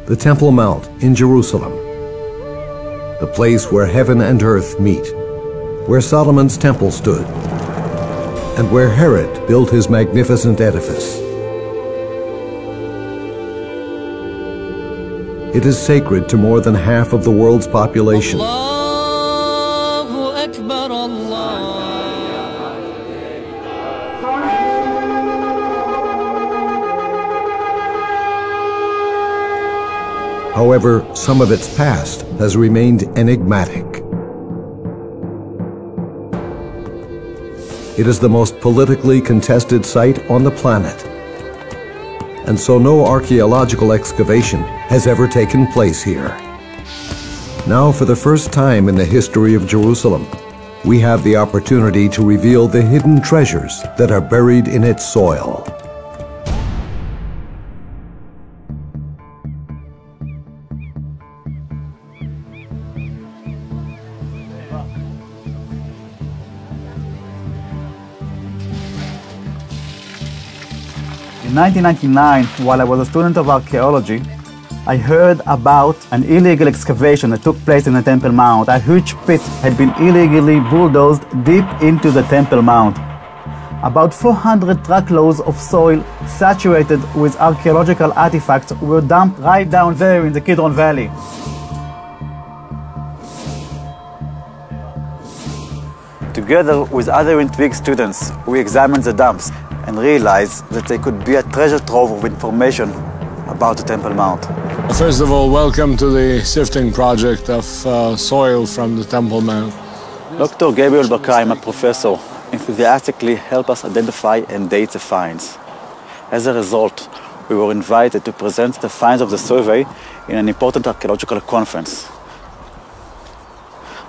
the Temple Mount in Jerusalem, the place where heaven and earth meet, where Solomon's temple stood, and where Herod built his magnificent edifice. It is sacred to more than half of the world's population. However, some of its past has remained enigmatic. It is the most politically contested site on the planet, and so no archaeological excavation has ever taken place here. Now, for the first time in the history of Jerusalem, we have the opportunity to reveal the hidden treasures that are buried in its soil. In 1999, while I was a student of archaeology, I heard about an illegal excavation that took place in the Temple Mount. A huge pit had been illegally bulldozed deep into the Temple Mount. About 400 truckloads of soil saturated with archaeological artifacts were dumped right down there in the Kidron Valley. Together with other intrigued students, we examined the dumps and realized that they could be a treasure trove of information about the Temple Mount. First of all, welcome to the Sifting project of soil from the Temple Mount. Dr. Gabriel Barkaim, a professor, enthusiastically helped us identify and date the finds. As a result, we were invited to present the finds of the survey in an important archaeological conference.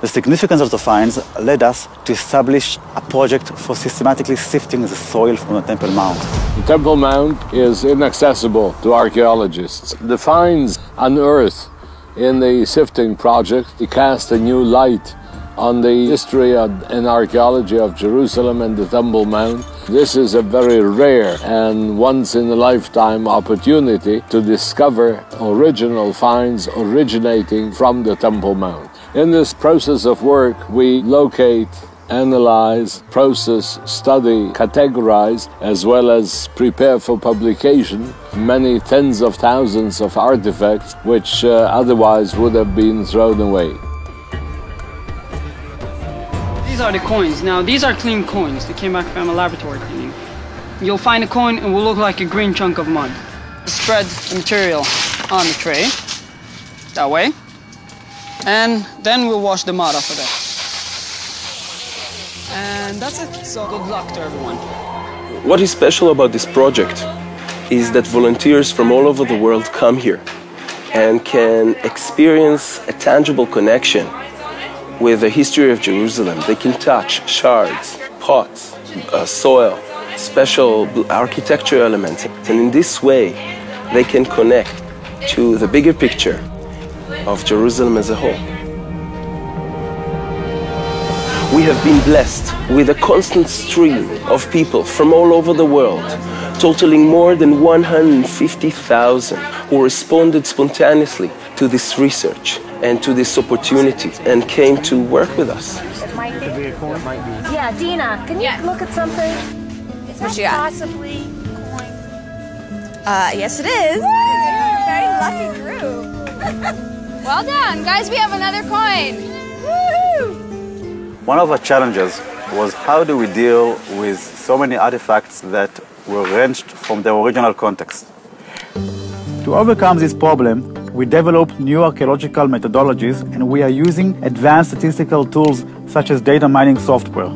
The significance of the finds led us to establish a project for systematically sifting the soil from the Temple Mount. The Temple Mount is inaccessible to archaeologists. The finds unearthed in the Sifting project cast a new light on the history and archaeology of Jerusalem and the Temple Mount. This is a very rare and once-in-a-lifetime opportunity to discover original finds originating from the Temple Mount. In this process of work, we locate, analyze, process, study, categorize, as well as prepare for publication many tens of thousands of artifacts which otherwise would have been thrown away. These are the coins. Now, these are clean coins. They came back from a laboratory cleaning. You'll find a coin and it will look like a green chunk of mud. Spread the material on the tray, that way. And then we'll wash the mud off of it. And that's it. So good luck to everyone. What is special about this project is that volunteers from all over the world come here and can experience a tangible connection with the history of Jerusalem. They can touch shards, pots, soil, special architecture elements. And in this way, they can connect to the bigger picture of Jerusalem as a whole. We have been blessed with a constant stream of people from all over the world, totaling more than 150,000 who responded spontaneously to this research and to this opportunity and came to work with us. It might be. Yeah, Dina, can you look at something? Is that possibly a coin? Yes it is. Very lucky group. Well done, guys, we have another coin. One of our challenges was how do we deal with so many artifacts that were wrenched from their original context. To overcome this problem, we developed new archaeological methodologies and we are using advanced statistical tools such as data mining software.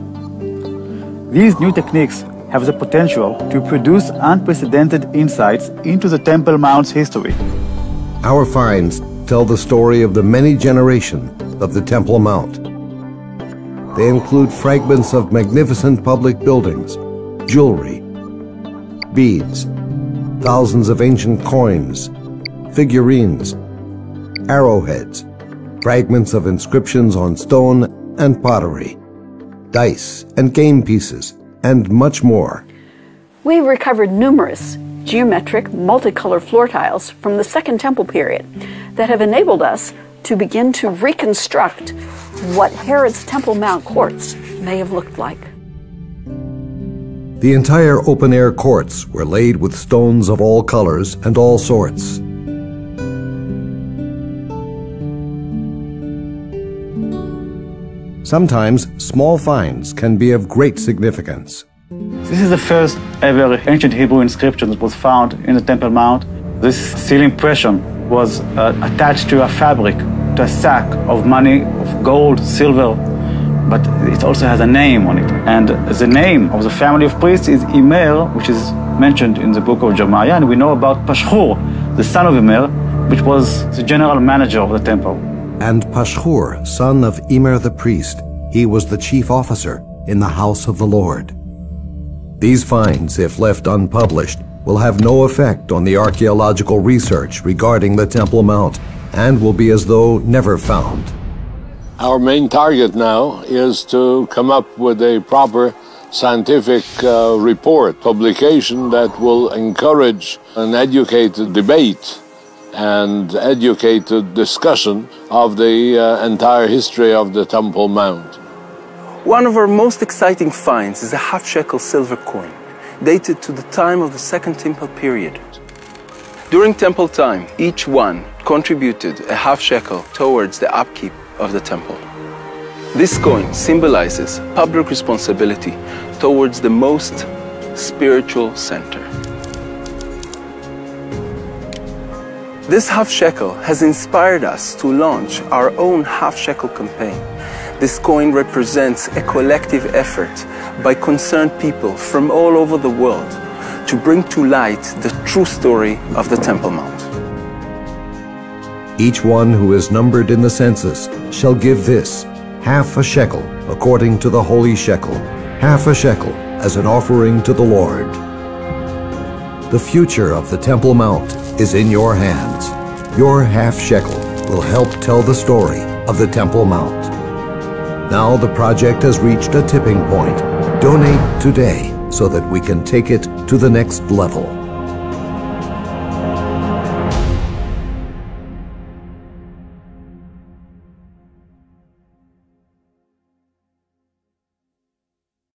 These new techniques have the potential to produce unprecedented insights into the Temple Mount's history. Our finds tell the story of the many generations of the Temple Mount. They include fragments of magnificent public buildings, jewelry, beads, thousands of ancient coins, figurines, arrowheads, fragments of inscriptions on stone and pottery, dice and game pieces, and much more. We've recovered numerous geometric, multicolored floor tiles from the Second Temple period that have enabled us to begin to reconstruct what Herod's Temple Mount courts may have looked like. The entire open-air courts were laid with stones of all colors and all sorts. Sometimes small finds can be of great significance. This is the first ever ancient Hebrew inscription that was found in the Temple Mount. This seal impression was attached to a fabric, to a sack of money, of gold, silver, but it also has a name on it. And the name of the family of priests is Immer, which is mentioned in the book of Jeremiah, and we know about Pashhur, the son of Immer, which was the general manager of the temple. And Pashhur, son of Immer the priest, he was the chief officer in the house of the Lord. These finds, if left unpublished, will have no effect on the archaeological research regarding the Temple Mount and will be as though never found. Our main target now is to come up with a proper scientific report, publication that will encourage an educated debate and educated discussion of the entire history of the Temple Mount. One of our most exciting finds is a half-shekel silver coin, dated to the time of the Second Temple period. During Temple time, each one contributed a half-shekel towards the upkeep of the temple. This coin symbolizes public responsibility towards the most spiritual center. This half-shekel has inspired us to launch our own half-shekel campaign. This coin represents a collective effort by concerned people from all over the world to bring to light the true story of the Temple Mount. Each one who is numbered in the census shall give this, half a shekel according to the holy shekel, half a shekel as an offering to the Lord. The future of the Temple Mount is in your hands. Your half shekel will help tell the story of the Temple Mount. Now the project has reached a tipping point. Donate today so that we can take it to the next level.